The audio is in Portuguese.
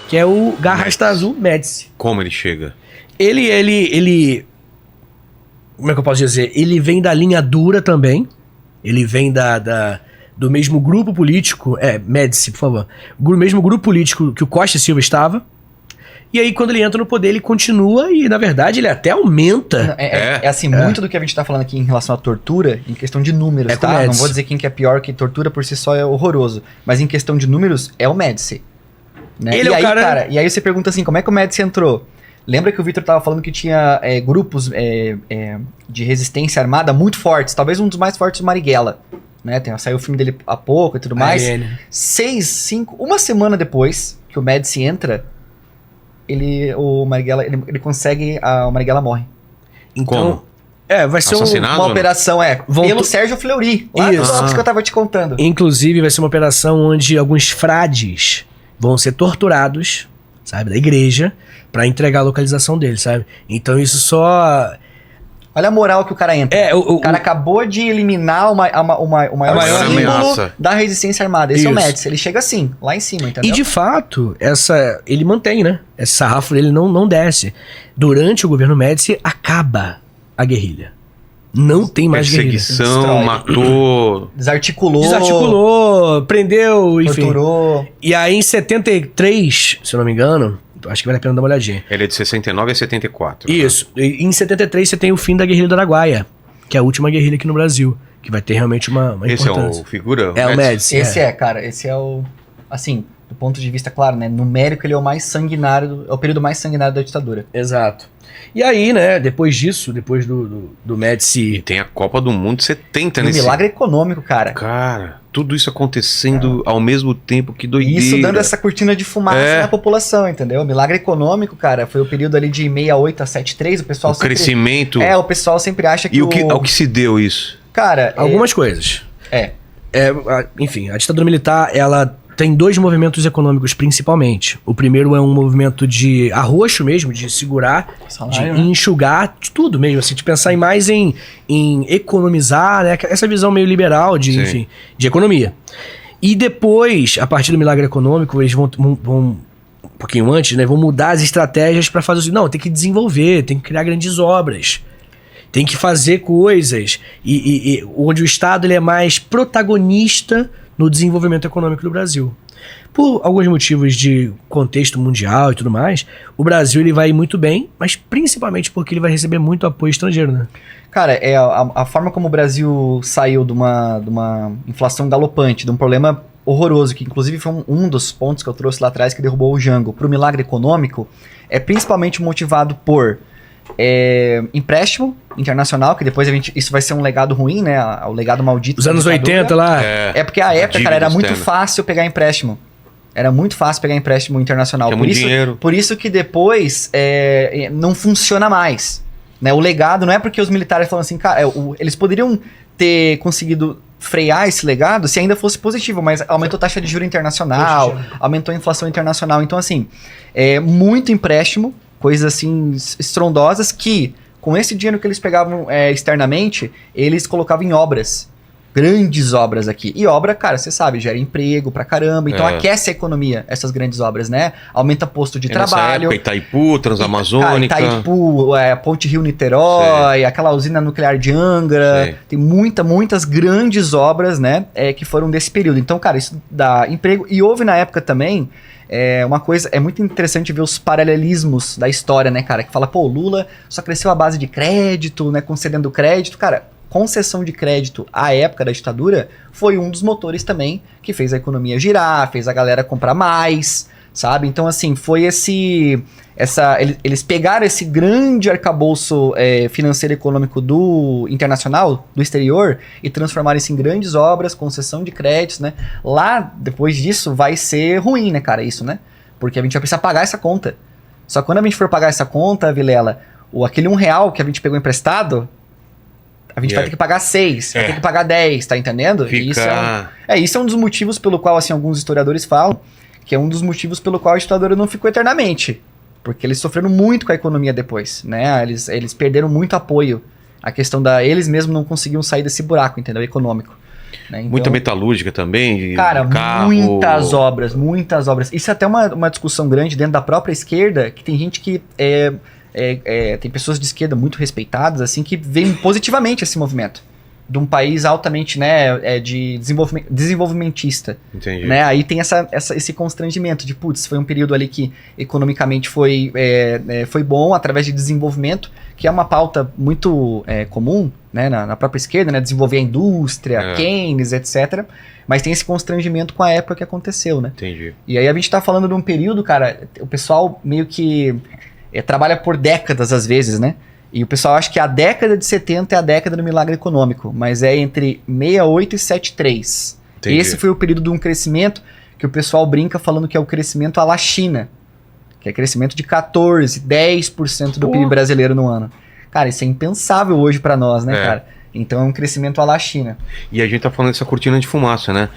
que é o Garrastazu Médici. Como ele chega? Ele... Como é que eu posso dizer? Ele vem da linha dura também. Ele vem do mesmo grupo político... Médici, por favor. O mesmo grupo político que o Costa e Silva estava. E aí, quando ele entra no poder, ele continua e, na verdade, ele até aumenta. Muito do que a gente tá falando aqui em relação à tortura, em questão de números, tá? Não vou dizer quem que é pior, que tortura por si só é horroroso. Mas em questão de números, é o Médici. Né? Ele é o cara... E aí você pergunta assim, como é que o Médici entrou? Lembra que o Vitor tava falando que tinha grupos de resistência armada muito fortes, talvez um dos mais fortes, o Marighella. Né? Saiu o filme dele há pouco e tudo mais. Uma semana depois que o Médici entra, o Marighella consegue, o Marighella morre. Então, vai ser uma operação, pelo Sérgio Fleury. Isso que eu tava te contando. Inclusive, vai ser uma operação onde alguns frades vão ser torturados, sabe, da igreja, pra entregar a localização dele, sabe? Então isso só... Olha a moral que o cara entra. O cara acabou de eliminar o maior símbolo da resistência armada. Esse é o Médici. Ele chega assim, lá em cima, entendeu? E de fato, ele mantém, né? Esse sarrafo dele não desce. Durante o governo Médici, acaba a guerrilha. Não tem mais perseguição, matou... Desarticulou, prendeu, enfim. Torturou. E aí em 73, se eu não me engano... Acho que vale a pena dar uma olhadinha. Ele é de 69 a 74. Isso. Né? Em 73 você tem o fim da guerrilha do Araguaia, que é a última guerrilha aqui no Brasil, que vai ter realmente uma importância. Esse é o figura? É o Médici. Esse é o... Assim, do ponto de vista, claro, né? Numérico, ele é o mais sanguinário, é o período mais sanguinário da ditadura. Exato. E aí, né, depois disso, depois do Médici... E tem a Copa do Mundo 70 nesse... milagre econômico, cara. Cara, tudo isso acontecendo ao mesmo tempo, que doideira. Isso dando essa cortina de fumaça na população, entendeu? Milagre econômico, cara, foi o período ali de 68 a 73, o pessoal sempre... crescimento... o pessoal sempre acha que ao que se deu isso? Cara... Algumas coisas. Enfim, a ditadura militar, ela... tem dois movimentos econômicos principalmente. O primeiro é um movimento de arroxo mesmo, de segurar, de enxugar, de tudo mesmo, assim, de pensar mais em economizar, né? Essa visão meio liberal de economia. E depois, a partir do milagre econômico, eles vão um pouquinho antes, né? Vão mudar as estratégias para fazer assim, não, tem que desenvolver, tem que criar grandes obras. Tem que fazer coisas. E onde o Estado ele é mais protagonista no desenvolvimento econômico do Brasil. Por alguns motivos de contexto mundial e tudo mais, o Brasil ele vai muito bem, mas principalmente porque ele vai receber muito apoio estrangeiro, né? Cara, a forma como o Brasil saiu de uma inflação galopante, de um problema horroroso, que inclusive foi um dos pontos que eu trouxe lá atrás que derrubou o Jango, para o milagre econômico, é principalmente motivado por empréstimo internacional, que depois isso vai ser um legado ruim, né? O legado maldito. Os anos 80 lá. Porque a época, cara, era muito fácil pegar empréstimo. Era muito fácil pegar empréstimo internacional. Por isso que depois não funciona mais. Né? O legado não é porque os militares falam assim, cara, eles poderiam ter conseguido frear esse legado se ainda fosse positivo, mas aumentou a taxa de juros internacional, aumentou a inflação internacional. Então, assim, muito empréstimo, coisas assim estrondosas que, com esse dinheiro que eles pegavam externamente, eles colocavam em obras. Grandes obras aqui. E obra, cara, você sabe, gera emprego pra caramba. Então aquece a economia, essas grandes obras, né? Aumenta posto de trabalho. Nessa época, Itaipu, Transamazônica. Itaipu, Ponte Rio-Niterói, aquela usina nuclear de Angra. Tem muitas grandes obras, né? Que foram desse período. Então, cara, isso dá emprego. E houve na época também... uma coisa, é muito interessante ver os paralelismos da história, né, cara? Que fala, pô, o Lula só cresceu à base de crédito, né? Concedendo crédito. Cara, concessão de crédito à época da ditadura foi um dos motores também que fez a economia girar, fez a galera comprar mais, sabe? Então, assim, foi eles pegaram esse grande arcabouço financeiro e econômico do internacional, do exterior, e transformaram isso em grandes obras, concessão de créditos, né? Lá, depois disso, vai ser ruim, né, cara, isso, né? Porque a gente vai precisar pagar essa conta. Só que quando a gente for pagar essa conta, Vilela, aquele R$1 que a gente pegou emprestado, a gente vai ter que pagar 6, vai ter que pagar 10, tá entendendo? Isso é um dos motivos pelo qual, assim, alguns historiadores falam que é um dos motivos pelo qual a ditadura não ficou eternamente. Porque eles sofreram muito com a economia depois, né? Eles perderam muito apoio. A questão eles mesmos não conseguiam sair desse buraco, entendeu? Econômico. Né? Então, muita metalúrgica também, cara, carro... muitas obras. Isso é até uma discussão grande dentro da própria esquerda, que tem gente que tem pessoas de esquerda muito respeitadas, assim, que veem positivamente esse movimento. De um país altamente, né, de desenvolvimentista. Entendi. Né? Aí tem esse constrangimento de, putz, foi um período ali que economicamente foi bom, através de desenvolvimento, que é uma pauta muito comum, né, na própria esquerda, né, desenvolver a indústria, Keynes, etc. Mas tem esse constrangimento com a época que aconteceu, né? Entendi. E aí a gente tá falando de um período, cara, o pessoal meio que trabalha por décadas às vezes, né? E o pessoal acha que a década de 70 é a década do milagre econômico, mas é entre 68 e 73. Entendi. Esse foi o período de um crescimento que o pessoal brinca falando que é o crescimento à la China, que é crescimento de 14, 10% do PIB brasileiro no ano. Cara, isso é impensável hoje pra nós, né, cara? Então é um crescimento à la China. E a gente tá falando dessa cortina de fumaça, né?